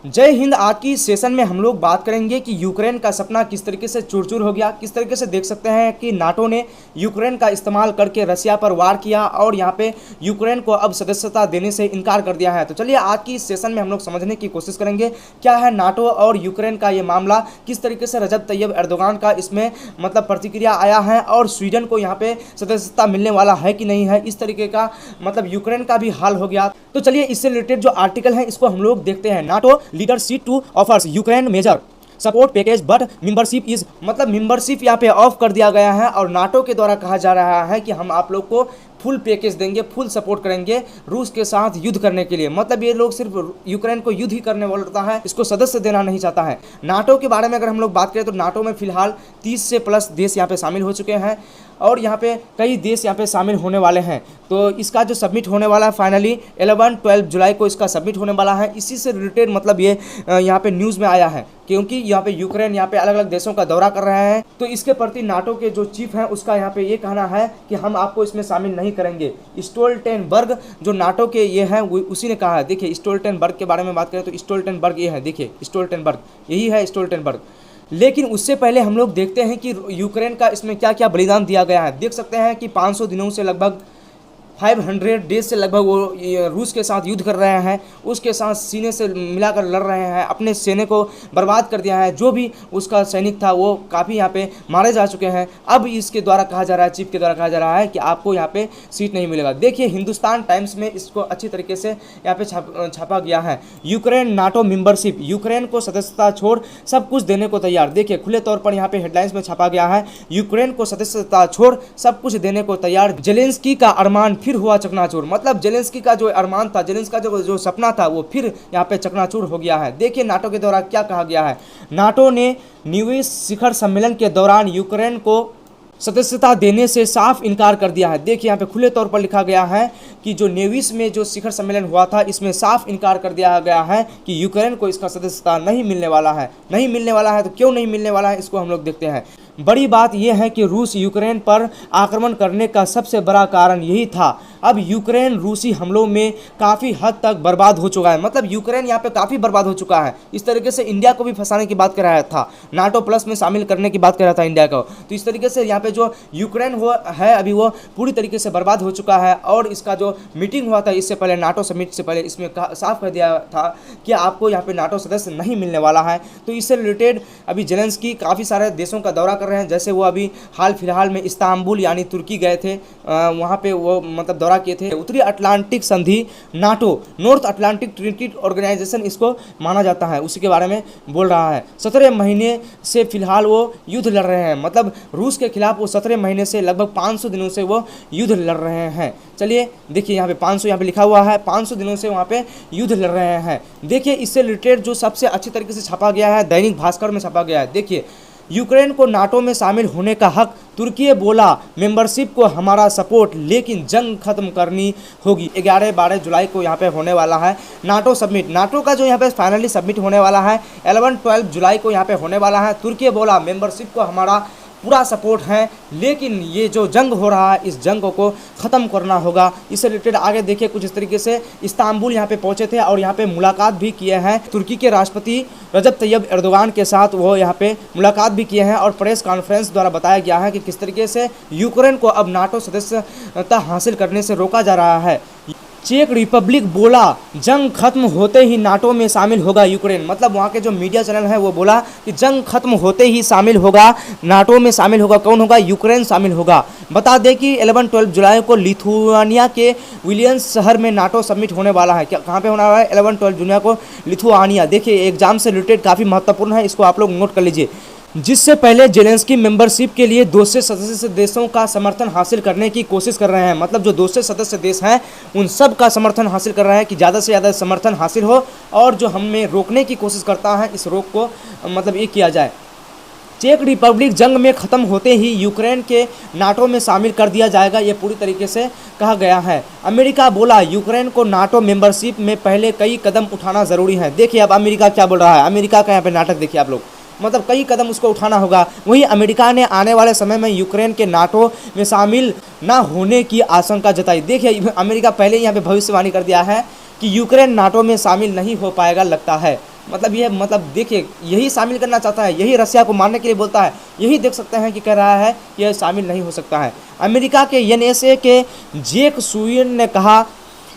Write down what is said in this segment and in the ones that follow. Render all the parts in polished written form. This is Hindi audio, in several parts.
जय हिंद। आज की इस सेशन में हम लोग बात करेंगे कि यूक्रेन का सपना किस तरीके से चूर-चूर हो गया। किस तरीके से देख सकते हैं कि नाटो ने यूक्रेन का इस्तेमाल करके रसिया पर वार किया और यहाँ पे यूक्रेन को अब सदस्यता देने से इनकार कर दिया है। तो चलिए आज की इस सेशन में हम लोग समझने की कोशिश करेंगे क्या है नाटो और यूक्रेन का ये मामला, किस तरीके से रजब तैयब एर्दोगान का इसमें मतलब प्रतिक्रिया आया है और स्वीडन को यहाँ पे सदस्यता मिलने वाला है कि नहीं है, इस तरीके का मतलब यूक्रेन का भी हाल हो गया। तो चलिए इससे रिलेटेड जो आर्टिकल है इसको हम लोग देखते हैं। NATO leadership to offers Ukraine major support package but membership is, मतलब मेंबरशिप यहाँ पे ऑफ कर दिया गया है और नाटो के द्वारा कहा जा रहा है कि हम आप लोग को फुल पैकेज देंगे, फुल सपोर्ट करेंगे रूस के साथ युद्ध करने के लिए। मतलब ये लोग सिर्फ यूक्रेन को युद्ध ही करने वाला है, इसको सदस्य देना नहीं चाहता है। नाटो के बारे में अगर हम लोग बात करें तो नाटो में फिलहाल 30 से प्लस देश यहाँ पे शामिल हो चुके हैं और यहाँ पे कई देश यहाँ पे शामिल होने वाले हैं। तो इसका जो सबमिट होने वाला है फाइनली 11-12 जुलाई को इसका सबमिट होने वाला है। इसी से रिलेटेड मतलब ये यहाँ पे न्यूज़ में आया है क्योंकि यहाँ पे यूक्रेन यहाँ पे अलग अलग देशों का दौरा कर रहे हैं। तो इसके प्रति नाटो के जो चीफ हैं उसका यहाँ पे ये कहना है कि हम आपको इसमें शामिल नहीं करेंगे। स्टोल्टेनबर्ग जो नाटो के ये हैं उसी ने कहा है। देखिए स्टोल्टेनबर्ग के बारे में बात करें तो स्टोल्टेनबर्ग ये है, देखिए स्टोल्टेनबर्ग यही है स्टोल्टेनबर्ग। लेकिन उससे पहले हम लोग देखते हैं कि यूक्रेन का इसमें क्या क्या बलिदान दिया गया है। देख सकते हैं कि 500 दिनों से लगभग 500 डेज से लगभग वो रूस के साथ युद्ध कर रहे हैं, उसके साथ सीने से मिलाकर लड़ रहे हैं, अपने सेना को बर्बाद कर दिया है। जो भी उसका सैनिक था वो काफ़ी यहाँ पे मारे जा चुके हैं। अब इसके द्वारा कहा जा रहा है, चीफ के द्वारा कहा जा रहा है कि आपको यहाँ पे सीट नहीं मिलेगा। देखिए हिंदुस्तान टाइम्स में इसको अच्छी तरीके से यहाँ पे छापा गया है। यूक्रेन नाटो मेंबरशिप, यूक्रेन को सदस्यता छोड़ सब कुछ देने को तैयार। देखिए खुले तौर पर यहाँ पे हेडलाइंस में छापा गया है, यूक्रेन को सदस्यता छोड़ सब कुछ देने को तैयार। जेलेंस्की का अरमान फिर हुआ चकनाचूर। मतलब जेलेंस्की का जो अरमान था, जेलेंस्की का जो सपना था वो फिर यहाँ पे चकनाचूर हो गया है। देखिए नाटो के द्वारा क्या कहा गया है। नाटो ने न्यूइस शिखर सम्मेलन के दौरान यूक्रेन को सदस्यता देने से साफ इनकार कर दिया है। देखिए यहाँ पे खुले तौर पर लिखा गया है कि जो नेविस में जो शिखर सम्मेलन हुआ था इसमें साफ इनकार कर दिया गया है कि यूक्रेन को इसका सदस्यता नहीं मिलने वाला है। नहीं मिलने वाला है तो क्यों नहीं मिलने वाला है इसको हम लोग देखते हैं। बड़ी बात यह है कि रूस यूक्रेन पर आक्रमण करने का सबसे बड़ा कारण यही था। अब यूक्रेन रूसी हमलों में काफ़ी हद तक बर्बाद हो चुका है। मतलब यूक्रेन यहाँ पे काफ़ी बर्बाद हो चुका है। इस तरीके से इंडिया को भी फंसाने की बात कर रहा था, नाटो प्लस में शामिल करने की बात कर रहा था इंडिया को। तो इस तरीके से यहाँ पे जो यूक्रेन वो है अभी वो पूरी तरीके से बर्बाद हो चुका है। और इसका जो मीटिंग हुआ था इससे पहले, नाटो समिट से पहले, इसमें साफ कर दिया था कि आपको यहाँ पे नाटो सदस्य नहीं मिलने वाला है। तो इससे रिलेटेड अभी जेलेंस्की काफ़ी सारे देशों का दौरा कर रहे हैं। जैसे वो अभी हाल फिलहाल में इस्तांबुल यानी तुर्की गए थे, वहाँ पे वो मतलब दौरा किए थे। उत्तरी अटलांटिक संधि NATO, North Atlantic Treaty Organization इसको माना जाता है, उसी के बारे में बोल रहा है। 17 महीने से फिलहाल वो युद्ध लड़ रहे हैं। मतलब रूस के खिलाफ वो 17 महीने से लगभग 500 दिनों से वो युद्ध लड़ रहे हैं। चलिए देखिए यहाँ पे 500 यहाँ पे लिखा हुआ है, 500 दिनों से वहाँ पे युद्ध लड़ रहे हैं। देखिए इससे रिलेटेड जो सबसे अच्छी तरीके से छापा गया है दैनिक भास्कर में छापा गया है। देखिए यूक्रेन को नाटो में शामिल होने का हक, तुर्की बोला मेंबरशिप को हमारा सपोर्ट, लेकिन जंग खत्म करनी होगी। 11-12 जुलाई को यहाँ पे होने वाला है नाटो सबमिट। नाटो का जो यहाँ पे फाइनली सबमिट होने वाला है 11-12 जुलाई को यहाँ पे होने वाला है। तुर्की बोला मेंबरशिप को हमारा पूरा सपोर्ट है, लेकिन ये जो जंग हो रहा है इस जंग को ख़त्म करना होगा। इससे रिलेटेड आगे देखिए कुछ इस तरीके से इस्तांबुल यहाँ पे पहुँचे थे और यहाँ पे मुलाकात भी किए हैं तुर्की के राष्ट्रपति रजब तैयब एर्दोगान के साथ। वो यहाँ पे मुलाकात भी किए हैं और प्रेस कॉन्फ्रेंस द्वारा बताया गया है कि किस तरीके से यूक्रेन को अब नाटो सदस्यता हासिल करने से रोका जा रहा है। चेक रिपब्लिक बोला जंग खत्म होते ही नाटो में शामिल होगा यूक्रेन। मतलब वहाँ के जो मीडिया चैनल है वो बोला कि जंग खत्म होते ही शामिल होगा, नाटो में शामिल होगा। कौन होगा? यूक्रेन शामिल होगा। बता दें कि 11-12 जुलाई को लिथुआनिया के विलियंस शहर में नाटो सबमिट होने वाला है। क्या कहाँ पे होना है? 11-12 जुलाई को लिथुआनिया। देखिए एग्जाम से रिलेटेड काफ़ी महत्वपूर्ण है, इसको आप लोग नोट कर लीजिए। जिससे पहले जेलेंस्की मेंबरशिप के लिए दूसरे सदस्य देशों का समर्थन हासिल करने की कोशिश कर रहे हैं। मतलब जो दूसरे सदस्य देश हैं उन सब का समर्थन हासिल कर रहे हैं कि ज़्यादा से ज़्यादा समर्थन हासिल हो और जो हमें रोकने की कोशिश करता है इस रोक को मतलब ये किया जाए। चेक रिपब्लिक जंग में ख़त्म होते ही यूक्रेन के नाटो में शामिल कर दिया जाएगा, ये पूरी तरीके से कहा गया है। अमेरिका बोला यूक्रेन को नाटो मेंबरशिप में पहले कई कदम उठाना ज़रूरी है। देखिए अब अमेरिका क्या बोल रहा है, अमेरिका का यहाँ पे नाटक देखिए आप लोग। मतलब कई कदम उसको उठाना होगा। वहीं अमेरिका ने आने वाले समय में यूक्रेन के नाटो में शामिल ना होने की आशंका जताई। देखिए अमेरिका पहले ही यहाँ पे भविष्यवाणी कर दिया है कि यूक्रेन नाटो में शामिल नहीं हो पाएगा लगता है। मतलब ये मतलब देखिए यही शामिल करना चाहता है, यही रसिया को मारने के लिए बोलता है, यही देख सकते हैं कि कह रहा है कि यह शामिल नहीं हो सकता है। अमेरिका के एनएसए के जेक सुइन ने कहा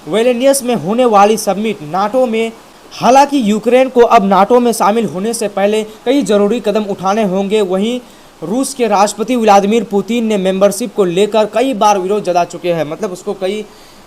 विल्नियस में होने वाली समिट नाटो में, हालांकि यूक्रेन को अब नाटो में शामिल होने से पहले कई जरूरी कदम उठाने होंगे। वहीं रूस के राष्ट्रपति व्लादिमीर पुतिन ने मेंबरशिप को लेकर कई बार विरोध जता चुके हैं, मतलब उसको कई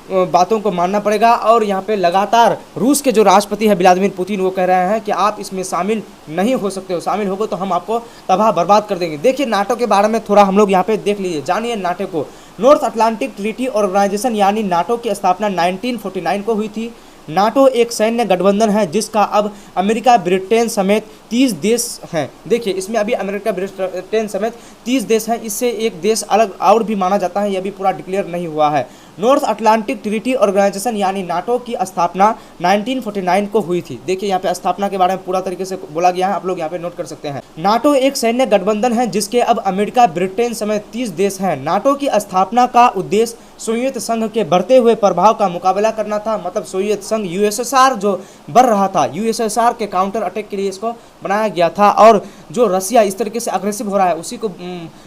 बातों को मानना पड़ेगा। और यहाँ पे लगातार रूस के जो राष्ट्रपति है व्लादिमीर पुतिन वो कह रहे हैं कि आप इसमें शामिल नहीं हो सकते हो, शामिल होगे तो हम आपको तबाह बर्बाद कर देंगे। देखिए नाटो के बारे में थोड़ा हम लोग यहाँ पे देख लीजिए, जानिए नाटो को। नॉर्थ अटलांटिक ट्रीटी ऑर्गेनाइजेशन यानी नाटो की स्थापना 1949 को हुई थी। नाटो एक सैन्य गठबंधन है जिसका अब अमेरिका ब्रिटेन समेत 30 देश हैं। देखिए इसमें अभी अमेरिका ब्रिटेन समेत 30 देश हैं, इससे एक देश अलग और भी माना जाता है, यह भी पूरा डिक्लेयर नहीं हुआ है। नॉर्थ अटलांटिक ट्रीटी ऑर्गेनाइजेशन यानी नाटो की स्थापना 1949 को हुई थी। देखिए यहाँ पे स्थापना के बारे में पूरा तरीके से बोला गया है, आप लोग यहाँ पे नोट कर सकते हैं। नाटो एक सैन्य गठबंधन है जिसके अब अमेरिका ब्रिटेन समेत 30 देश हैं। नाटो की स्थापना का उद्देश्य सोवियत संघ के बढ़ते हुए प्रभाव का मुकाबला करना था, मतलब सोवियत संघ यूएसएसआर जो बढ़ रहा था, यूएसएसआर के काउंटर अटैक के लिए इसको बनाया गया था। और जो रसिया इस तरीके से अग्रेसिव हो रहा है उसी को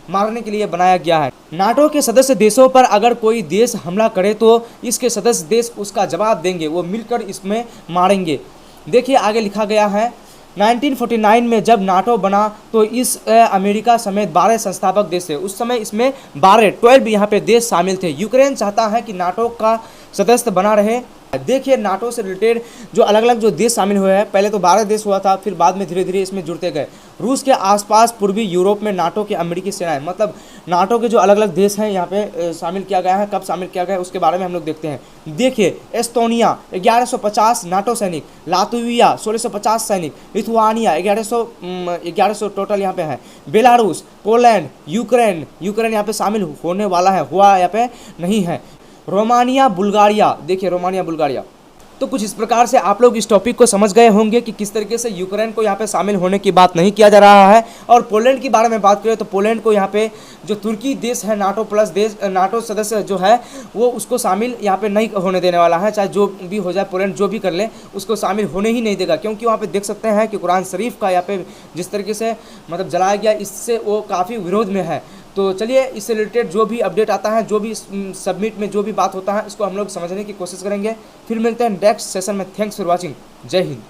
मारने के लिए बनाया गया है। नाटो के सदस्य देशों पर अगर कोई देश हमला करे तो इसके सदस्य देश उसका जवाब देंगे, वो मिलकर इसमें मारेंगे। देखिए आगे लिखा गया है 1949 में जब नाटो बना तो इस अमेरिका समेत 12 संस्थापक देश थे। उस समय इसमें 12 यहाँ पे देश शामिल थे। यूक्रेन चाहता है कि नाटो का सदस्य बना रहे। देखिए नाटो से रिलेटेड जो अलग अलग जो देश शामिल हुए हैं, पहले तो 12 देश हुआ था, फिर बाद में धीरे धीरे इसमें जुड़ते गए। रूस के आसपास पूर्वी यूरोप में नाटो के अमेरिकी सेनाएं, मतलब नाटो के जो अलग अलग देश हैं यहाँ पे शामिल किया गया है। कब शामिल किया गया है उसके बारे में हम लोग देखते हैं। देखिए एस्टोनिया 1150 नाटो सैनिक, लातविया 1650 सैनिक, लिथुआनिया 1100 टोटल यहाँ पे है, बेलारूस, पोलैंड, यूक्रेन यहाँ पे शामिल होने वाला है, हुआ यहाँ पे नहीं है, रोमानिया, बुल्गारिया। देखिए रोमानिया, बुल्गारिया। तो कुछ इस प्रकार से आप लोग इस टॉपिक को समझ गए होंगे कि किस तरीके से यूक्रेन को यहाँ पे शामिल होने की बात नहीं किया जा रहा है। और पोलैंड की बारे में बात करें तो पोलैंड को यहाँ पे जो तुर्की देश है, नाटो प्लस देश, नाटो सदस्य जो है वो उसको शामिल यहाँ पे नहीं होने देने वाला है। चाहे जो भी हो जाए, पोलैंड जो भी कर ले उसको शामिल होने ही नहीं देगा, क्योंकि वहाँ पे देख सकते हैं कि कुरान शरीफ का यहाँ पे जिस तरीके से मतलब जलाया गया, इससे वो काफ़ी विरोध में है। तो चलिए इससे रिलेटेड जो भी अपडेट आता है, जो भी सबमिट में जो भी बात होता है, इसको हम लोग समझने की कोशिश करेंगे। फिर मिलते हैं नेक्स्ट सेशन में। Thanks for watching. जय हिंद।